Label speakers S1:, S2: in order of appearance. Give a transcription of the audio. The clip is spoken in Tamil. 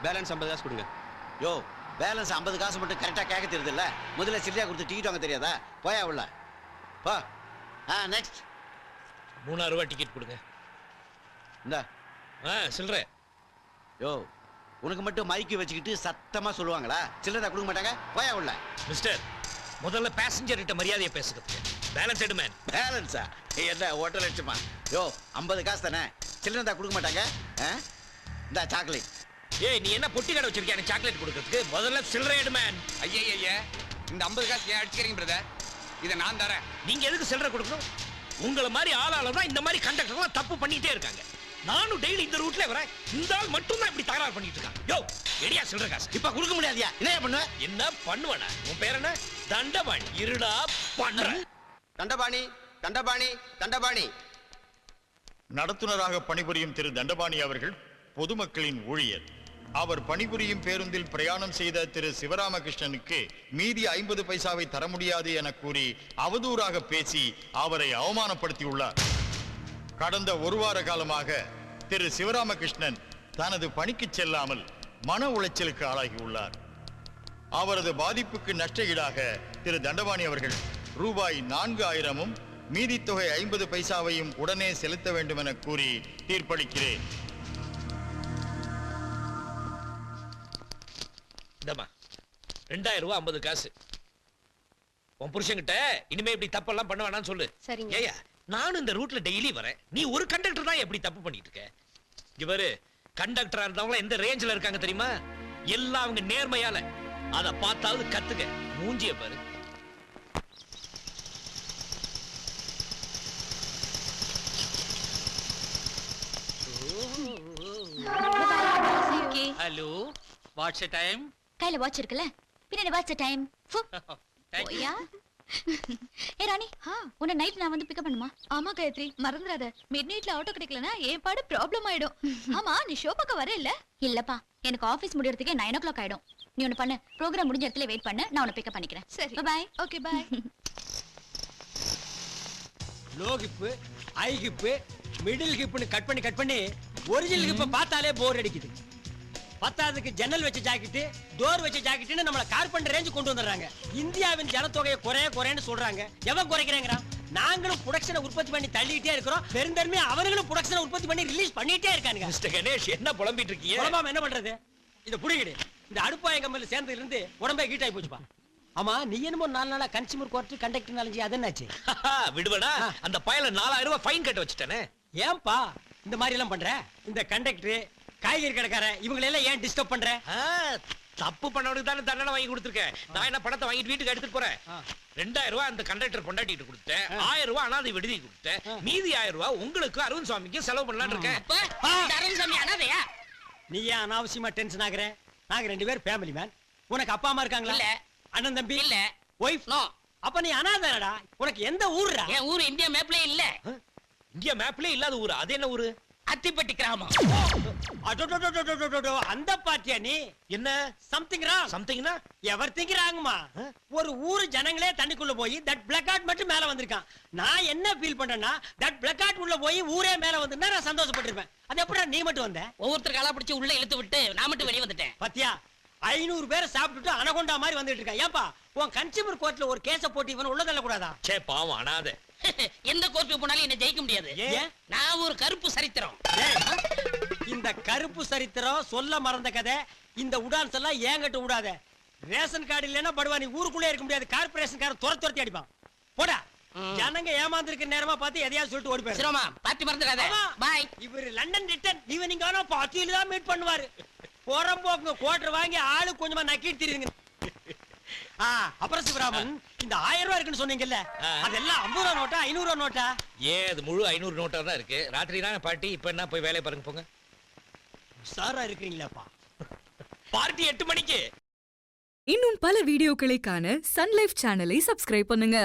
S1: பேலன்ஸ் 50 காசு கொடுங்க.
S2: யோ பேலன்ஸ் 50 காசு மட்டும் கரெக்டாக கேட்க தெரியுது இல்லை? முதல்ல சில்லையா கொடுத்து டிக்கெட் வாங்க தெரியாதா? போயா உள்ள போ. நெக்ஸ்ட்
S3: 3000 ரூபாய் டிக்கெட் கொடுங்க.
S2: இந்த
S3: சில்லற.
S2: யோ உனக்கு மட்டும் மைக்கு வச்சுக்கிட்டு சத்தமாக சொல்லுவாங்களா? சில்லறை கொடுக்க மாட்டாங்க. போயா உள்ள.
S3: மிஸ்டர், முதல்ல பேசஞ்சர் கிட்ட மரியாதையை பேசுங்க. பேலன்ஸ் எடு மேன்.
S2: பேலன்ஸா? என்ன 1.5 லட்சமா? யோ 50 காசு தானே, சில்லறை கொடுக்க மாட்டாங்க. இந்த சாக்லேட்.
S3: ஏய், நீ என்ன பொட்டி கடை வச்சிருக்கியா எனக்கு சாக்லேட் கொடுக்கிறதுக்கு? முதல்ல சில்லறை எடு மேன்.
S1: ஐயா இந்த 50 காசு ஏன் அடிச்சுக்கிறீங்க பிரதர்? இதை நான் தரேன்.
S3: நீங்க எதுக்கு சில்லறை கொடுக்கணும்? உங்களை மாதிரி ஆளால தான் இந்த மாதிரி கண்டக்டர்லாம் தப்பு பண்ணிட்டே இருக்காங்க. நானும் டெய்லி இந்த ரூட்ல வரேன். இந்த ஆள் மட்டும் தான் இப்படி தகராறு பண்ணிட்டு இருக்கான். யோ எடியா சில்லறை காசு.
S2: இப்ப கொடுக்க முடியாதியா? என்ன பண்ணுவ?
S3: என்ன பண்ணுவனா? உன் பேர் என்ன? தண்டபாணி. இருடா பண்ற.
S1: தண்டபாணி தண்டபாணி தண்டபாணி.
S4: நடத்துனராக பணிபுரியும் திரு தண்டபாணி அவர்கள் பொதுமக்களின் ஊழியர். அவர் பணிபுரியும் பேருந்தில் பிரயாணம் செய்த திரு சிவராமகிருஷ்ணனுக்கு மீதி 50 பைசாவை தர முடியாது என கூறி அவதூறாக பேசி அவரை அவமானப்படுத்தியுள்ளார். கடந்த ஒரு வார காலமாக திரு சிவராமகிருஷ்ணன் தனது பணிக்கு செல்லாமல் மன உளைச்சலுக்கு ஆளாகியுள்ளார். அவரது பாதிப்புக்கு நஷ்ட ஈடாக திரு தண்டபாணி அவர்கள் ரூபாய் 4000 மீதி தொகை 50 பைசாவையும் உடனே செலுத்த வேண்டும் என கூறி தீர்ப்பளிக்கிறேன்.
S3: இந்தமா 2000 ரூபாய் 50 காசு. உன் புருஷன்கிட்ட இனிமே இப்படி தப்பெல்லாம் பண்ண வேணாம்னு சொல்லு.
S5: சரிங்க.
S3: ஏயா, நானும் இந்த ரூட்ல டெய்லி வரேன். நீ ஒரு கண்டக்டர் தான் எப்படி தப்பு பண்ணிட்டு இருக்க? இவரு கண்டக்டரா இருந்தவங்க எந்த ரேஞ்சில இருக்காங்க தெரியுமா? எல்லாம் அவங்க நேர்மையால. அத பார்த்தாவது கத்துக்க. மூஞ்சிய பாரு.
S6: Hello, what's the time?
S5: கையில வாட்ச் இருக்குல்ல, பின்னாடி வாட்ச் டைம். ஓயா ஏ ராணி, உன்னை நைட் நான் வந்து பிக்கப் பண்ணுமா?
S7: ஆமா காயத்ரி, மறந்துடாத. மிட் நைட்ல ஆட்டோ கிடைக்கலனா ஏன் பாடு ப்ராப்ளம் ஆயிடும். ஆமா, நீ ஷோ பார்க்க வர இல்ல?
S5: இல்லப்பா, எனக்கு ஆபீஸ் முடியறதுக்கே 9 o'clock ஆயிடும். நீ ஒன்னு பண்ணு, ப்ரோகிராம் முடிஞ்ச இடத்துல வெயிட் பண்ணு, நான் உன்னை பிக்கப் பண்ணிக்கிறேன்.
S7: சரி,
S5: bye.
S7: Okay bye.
S6: Low hip, high hip, middle ஹிப்னு கட் பண்ணி ஒரிஜினல் ஹிப்பை பார்த்தாலே போர் அடிக்குது. பத்தாவதுக்கு ஜன்னல் வச்ச ஜாக்கெட்டு, டோர் வச்ச ஜாக்கெட்டுன்னு நம்மள கார்பெண்டர் ரேஞ்ச் கொண்டு வந்துடுறாங்க. இந்தியாவின் ஜனத்தொகையை குறையன்னு சொல்றாங்க. எவன் குறைக்கிறேங்கிறான்? நாங்களும் ப்ரொடக்ஷனை உற்பத்தி பண்ணி தள்ளிட்டே இருக்கிறோம். பெருந்தன்மையா அவங்களும் ப்ரொடக்ஷனை உற்பத்தி பண்ணி ரிலீஸ் பண்ணிட்டே இருக்காங்க.
S3: மிஸ்டர் கணேஷ், என்ன புலம்பிட்டு இருக்கீங்க?
S6: புலம்பாம என்ன பண்றது? இத புடிங்கடி. இந்த அடுப்பாய கம்பெனில சேர்ந்ததுல இருந்து உடம்பே ஹீட் ஆகி போச்சுப்பா. ஆமா, நீ என்னமோ 4 நாளா கன்சியூமர் கோர்ட் கண்டக்டர் நாலஞ்சு அது என்னாச்சு?
S3: விடுவடா, அந்த பயல 4000 ரூபாய் ஃபைன் கட்ட வச்சுட்டானே.
S6: ஏன்பா இந்த மாதிரி எல்லாம் பண்ற? இந்த கண்டக்டர், காய்கறி கடைக்கார இவங்களை எல்லாம் ஏன் டிஸ்டர்ப் பண்ற?
S3: தப்பு பண்ணவனுக்கு தானே தண்டனை வாங்கி கொடுத்துருக்கேன். நான் என்ன பணத்தை வாங்கிட்டு வீட்டுக்கு எடுத்துட்டு போறேன். 2000 ரூபாய் அந்த கண்டக்டர் பொண்டாட்டிட்டு கொடுத்தேன். 1000 ரூபாய் அனாதை விடுதி கொடுத்தேன். மீதி 1000 ரூபாய் உங்களுக்கு அரவிந்த் சுவாமிக்கு செலவு பண்ணலாம்னு இருக்கேன்.
S6: அரவிந்த் சுவாமி அனாதையா? நீ ஏன் அனாவசியமா டென்ஷன் ஆகுற? நாங்க 2 பேர் ஃபேமிலி மேன். உனக்கு அப்பா அம்மா இருக்காங்களா? இல்ல. அண்ணன் தம்பி இல்ல. Wife no. அப்ப நீ அனாதைடா. உனக்கு எந்த ஊர்டா?
S8: என் ஊர் இந்தியா மேப்லயே இல்ல.
S3: இந்தியா மேப்லயே இல்லாத ஊர். அது என்ன ஊரு?
S8: அத்திப்பட்டி கிராமம்.
S6: அந்த பாட்டியா நீ?
S3: என்ன
S6: சம்திங் ராங்.
S3: சம்திங்னா
S6: எவர்திங் ராங்மா. ஒரு ஊரு ஜனங்களே தண்ணிக்குள்ள போய் தட் பிளக்கார்ட் மட்டும் மேல வந்திருக்கான். நான் என்ன ஃபீல் பண்றேன்னா, தட் பிளக்கார்ட் உள்ள போய் ஊரே மேல வந்திருந்தா நான் சந்தோஷப்பட்டிருப்பேன். அது எப்படா நீ மட்டும் வந்த?
S8: ஒவ்வொருத்தர் காலா பிடிச்சு உள்ள இழுத்து விட்டு நான் மட்டும் வெளியே வந்துட்டேன்.
S6: பாத்தியா, 500 பேரை சாப்பிட்டுட்டு அனகொண்டா மாதிரி வந்துட்டு இருக்கான். ஏன்பா உன் கன்சியூமர் கோர்ட்ல ஒரு கேஸ போட்டு இவன் உள்ள தள்ள கூடாதா?
S3: சே பாவம் அனாதை.
S8: எந்த கோர்ட்டுக்கு போனாலும் என்ன ஜெயிக்க முடியாது. நான் ஒரு கருப்பு சரித்திரம்.
S6: இந்த கருப்பு சரித்திரம் சொல்ல மறந்த கதை. இந்த உடான்ஸ் எல்லாம் ஏங்கட்ட விடாத. ரேஷன் கார்டு இல்லைன்னா படுவா, நீ ஊருக்குள்ளே இருக்க முடியாது. கார்பரேஷன் காரன் துரத்தி அடிப்பான். போடா. ஜனங்க ஏமாந்துருக்க நேரமா பார்த்து எதையாவது சொல்லிட்டு ஓடி போயிரு.
S8: சிரமா பாத்தி மறந்துடாத. பை.
S6: இவர் லண்டன் ரிட்டர்ன் ஈவினிங் ஆனா பாத்தியில தான் மீட் பண்ணுவாரு. போறம்போக்கு குவார்டர் வாங்கி ஆளு கொஞ்சமா நக்கிட்டு தெரியுங்க. அப்புறம் சிவராமன், இந்த 1000 ரூபாய் இருக்குன்னு சொன்னீங்கல்ல, அதெல்லாம் 50 ரூபாய் நோட்டா 500 ரூபாய் நோட்டா?
S3: அது முழு 500 நோட்டா தான் இருக்கு. ராத்திரி தான் பார்ட்டி. இப்ப என்ன போய் வேலையை பாருங்க போங்க.
S6: சாரா இருக்கீங்களாப்பா?
S3: பார்ட்டி 8 மணிக்கு.
S9: இன்னும் பல வீடியோக்களை காண சன் லைஃப் சேனலை சப்ஸ்கிரைப் பண்ணுங்க.